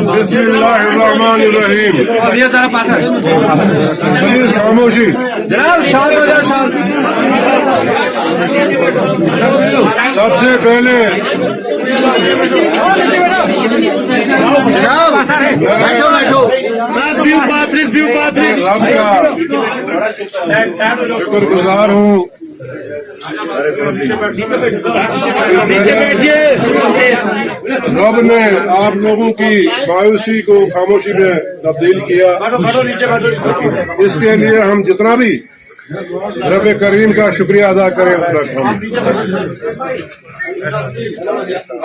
बिस्मिल्लाहिर्रहमानिर्रहीम। प्लीज खामोशी जनाब शांत हो जाओ, शांत। सबसे पहले जनाब बैठो बैठो। रब का शुक्रगुजार हूँ। रब ने आप लोगों की मायूसी को खामोशी में तब्दील किया। इसके लिए हम जितना भी रब करीम का शुक्रिया अदा करें उतना कम।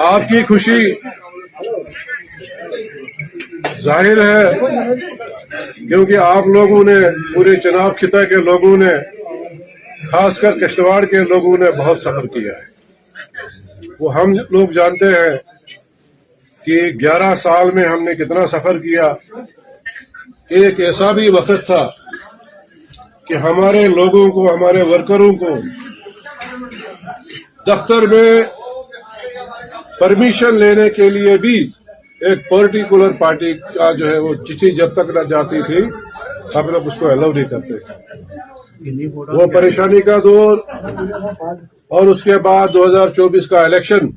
आपकी खुशी जाहिर है क्योंकि आप लोगों ने, पूरे चनाब खिता के लोगों ने, खासकर किश्तवाड़ के लोगों ने बहुत सफर किया है। वो हम लोग जानते हैं कि 11 साल में हमने कितना सफर किया। एक ऐसा भी वक्त था कि हमारे लोगों को, हमारे वर्करों को दफ्तर में परमिशन लेने के लिए भी एक पर्टिकुलर पार्टी का जो है वो चिट्ठी जब तक न जाती थी हम लोग उसको अलाउ नहीं करते थे। वो परेशानी का दौर और उसके बाद 2024 का इलेक्शन,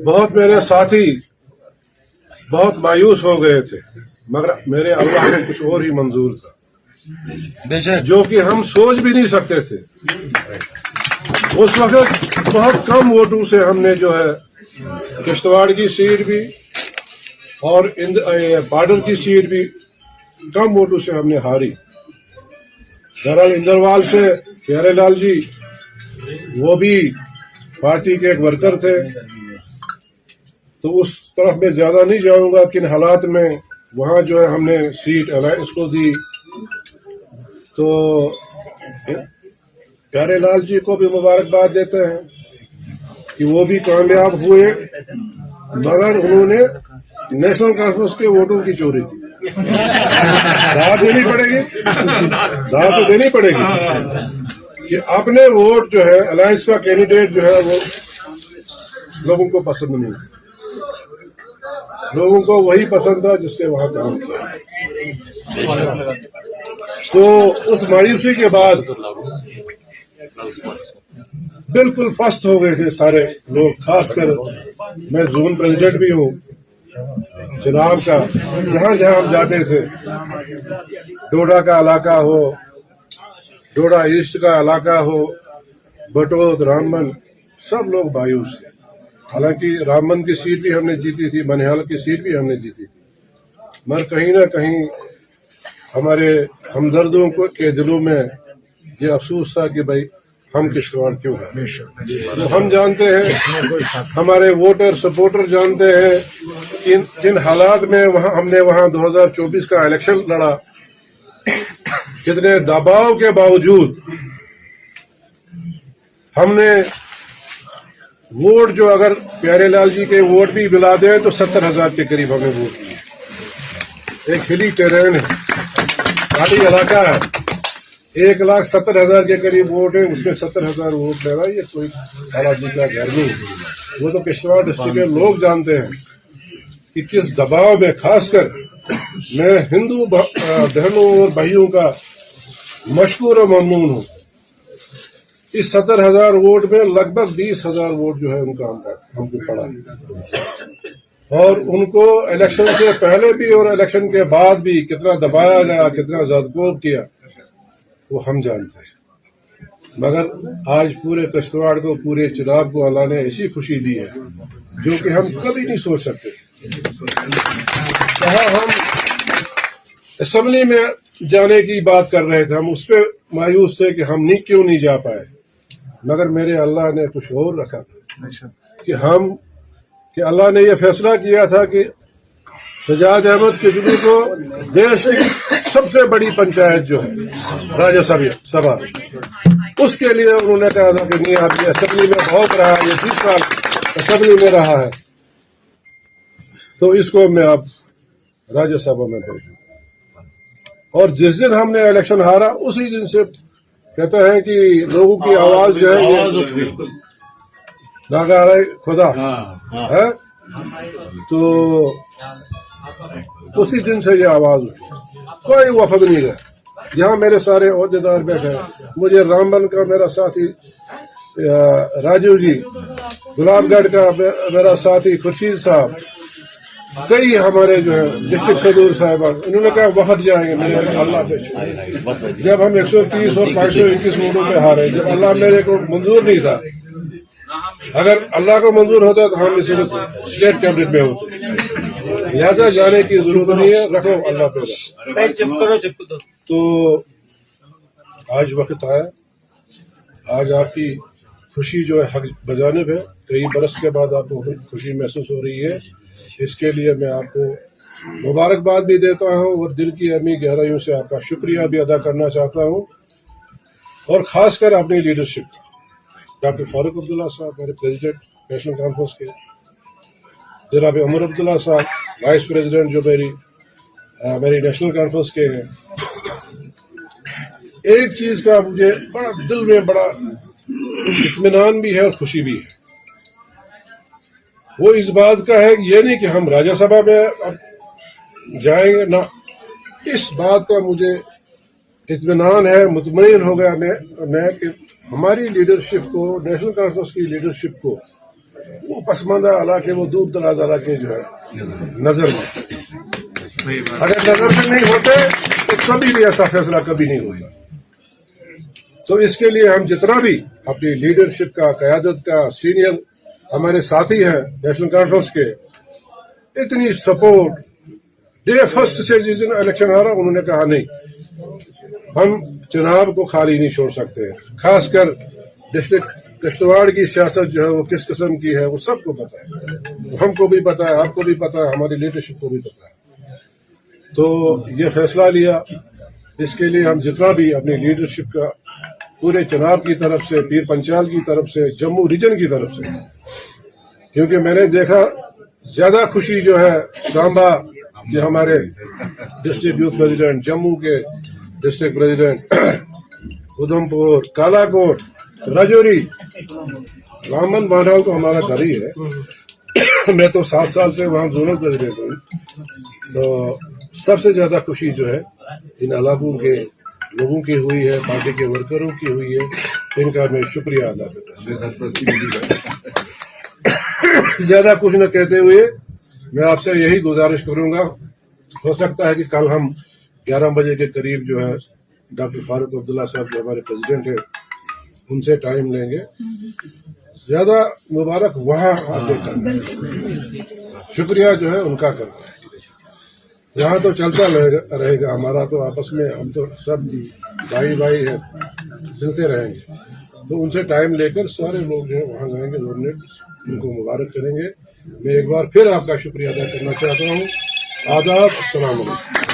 बहुत मेरे साथी बहुत मायूस हो गए थे, मगर मेरे अल्लाह को कुछ और ही मंजूर था जो कि हम सोच भी नहीं सकते थे। उस वक्त बहुत कम वोटों से हमने जो है किश्तवाड़ की सीट भी और बॉर्डर की सीट भी कम वोटों से हमने हारी। दरअसल इंदरवाल से प्यारे लाल जी, वो भी पार्टी के एक वर्कर थे, तो उस तरफ में ज्यादा नहीं जाऊंगा। किन हालात में वहां जो है हमने सीट अलायंस को दी, तो प्यारे लाल जी को भी मुबारकबाद देते हैं कि वो भी कामयाब हुए, मगर उन्होंने नेशनल कॉन्फ्रेंस के वोटों की चोरी की। दाद देनी पड़ेगी, दाद तो देनी पड़ेगी कि अपने वोट जो है अलायंस का कैंडिडेट जो है वो लोगों को पसंद नहीं, लोगों को वही पसंद था जिसने वहां काम किया। तो उस मायूसी के बाद बिल्कुल पस्त हो गए थे सारे लोग, खासकर मैं जोन प्रेसिडेंट भी हूँ चुनाव का। जहां जहां हम जाते थे, डोडा का इलाका हो, डोडा ईस्ट का इलाका हो, बटोद, रामबन, सब लोग मायूस थे। हालांकि रामबन की सीट भी हमने जीती थी, मनिहाल की सीट भी हमने जीती थी, मगर कहीं ना कहीं हमारे हमदर्दों के दिलों में ये अफसोस था कि भाई हम किश्तवाड़ क्यों हैं। तो हम जानते हैं, हमारे वोटर सपोर्टर जानते हैं किन हालात में हमने वहां 2024 का इलेक्शन लड़ा, कितने दबाव के बावजूद हमने वोट जो, अगर प्यारे लाल जी के वोट भी मिला दें तो 70,000 के करीब हमें वोट दिए। एक हिली टेरेन है, पहाड़ी इलाका है, 1,70,000 के करीब वोट है, उसमें 70,000 वोट लेना ये कोई बड़ा दूसरा घर नहीं है। वो तो किश्तवाड़ डिस्ट्रिक्ट के लोग जानते हैं कि किस दबाव में, खासकर मैं हिंदू बहनों और भाइयों का मशकूर और ममनून हूँ। इस 70,000 वोट में लगभग 20,000 वोट जो है उनका हमको पड़ा है, और उनको इलेक्शन से पहले भी और इलेक्शन के बाद भी कितना दबाया गया, कितना ज़दकोब किया, वो हम जानते हैं। मगर आज पूरे किश्तवाड़ को, पूरे चुनाव को अल्लाह ने ऐसी खुशी दी है जो कि हम कभी नहीं सोच सकते। कहा हम असेंबली में जाने की बात कर रहे थे, हम उस पर मायूस थे कि हम क्यों नहीं जा पाए, मगर मेरे अल्लाह ने कुछ और रखा था कि अल्लाह ने यह फैसला किया था कि सजाद अहमद किचलू को देश की सबसे बड़ी पंचायत जो है राज्यसभा, उसके लिए उन्होंने कहा था कि नहीं, आप ये असेंबली में बहुत रहा, ये 30 साल असेंबली में रहा है, तो इसको मैं आप राज्यसभा में भेजूं। और जिस दिन हमने इलेक्शन हारा, उसी दिन से कहते हैं कि लोगों की आवाज जो है नागारे खुदा है, تو اسی دن سے یہ آواز اٹھی، کوئی وفد نہیں رہا. یہاں میرے سارے عہدیدار بیٹھے ہیں. مجھے رامبن کا میرا ساتھی راجو جی، گلاب گڑھ کا میرا ساتھی خورشید صاحب، کئی ہمارے جو ہے ڈسٹرکٹ صدور صاحبان، انہوں نے کہا وفد جائیں گے. میرے اللہ پہ شکر. جب ہم 130 اور 521 ووٹوں پہ ہارے، جب اللہ میرے کو منظور نہیں تھا، اگر اللہ کو منظور ہوتا تو ہم اس وقت اسٹیٹ کیبنٹ میں ہوتے. لہٰذا جانے کی ضرورت نہیں ہے، رکھو اللہ پہ. تو آج وقت آیا، آج آپ کی خوشی جو ہے حق بجانب ہے. کئی برس کے بعد آپ کو خوشی محسوس ہو رہی ہے. اس کے لیے میں آپ کو مبارکباد بھی دیتا ہوں اور دل کی امی گہرائیوں سے آپ کا شکریہ بھی ادا کرنا چاہتا ہوں. اور خاص کر اپنی لیڈرشپ، ڈاکٹر فاروق عبداللہ صاحب میرے پریزیڈنٹ نیشنل کانفرنس کے، جناب عمر عبداللہ صاحب وائس پریزیڈنٹ جو میری نیشنل کانفرنس کے ہیں. ایک چیز کا مجھے بڑا دل میں بڑا اطمینان بھی ہے اور خوشی بھی ہے. وہ اس بات کا ہے کہ یہ نہیں کہ ہم راجیہ سبھا میں اب جائیں گے، نہ، اس بات کا مجھے اطمینان ہے، مطمئن ہو گیا میں کہ ہماری لیڈرشپ کو، نیشنل کانفرنس کی لیڈرشپ کو وہ پسماندہ علاقے، وہ دور دراز علاقے جو ہے نظر میں، اگر نظر میں نہیں ہوتے تو کبھی بھی ایسا فیصلہ کبھی نہیں ہوتا. تو اس کے لیے ہم جتنا بھی اپنی لیڈرشپ کا، قیادت کا، سینئر ہمارے ساتھی ہیں نیشنل کانفرنس کے، اتنی سپورٹ ڈے فرسٹ سے جس دن الیکشن آ رہا انہوں نے کہا نہیں، ہم چناب کو خالی نہیں چھوڑ سکتے. خاص کر ڈسٹرکٹ کشتواڑ کی سیاست جو ہے وہ کس قسم کی ہے وہ سب کو پتا ہے، ہم کو بھی پتا ہے، آپ کو بھی پتا ہے، ہماری لیڈرشپ کو بھی پتا ہے. تو یہ فیصلہ لیا. اس کے لیے ہم جتنا بھی اپنی لیڈرشپ کا پورے چناب کی طرف سے، پیر پنچال کی طرف سے، جموں ریجن کی طرف سے، کیونکہ میں نے دیکھا زیادہ خوشی جو ہے سامبا کے ہمارے ڈسٹرکٹ یوتھ پریزیڈنٹ، جموں کے ڈسٹرکٹ پریزیڈنٹ، ادھم پور، کالا کوٹ، راجوری، رامبن بانڈال تو ہمارا گھر ہی ہے. میں تو 7 سال سے وہاں زونل پریزیڈنٹ ہوں. تو سب سے زیادہ خوشی جو ہے ان علاقوں کے لوگوں کی ہوئی ہے، پارٹی کے ورکروں کی ہوئی ہے. ان کا میں شکریہ ادا کرتا ہوں. زیادہ کچھ نہ کہتے ہوئے میں آپ سے یہی گزارش کروں گا، ہو سکتا ہے کہ کل ہم 11 بجے کے قریب جو ہے ڈاکٹر فاروق عبداللہ صاحب جو ہمارے پریزیڈنٹ ہیں ان سے ٹائم لیں گے. زیادہ مبارک وہاں آپ کرنا ہے، شکریہ جو ہے ان کا کرنا ہے. یہاں تو چلتا رہے گا ہمارا تو آپس میں، ہم تو سب بھائی بھائی ہیں، ملتے رہیں گے. تو ان سے ٹائم لے کر سارے لوگ جو ہے وہاں جائیں گے، ان کو مبارک کریں گے. میں ایک بار پھر آپ کا شکریہ ادا کرنا چاہتا ہوں. آداب، السلام علیکم.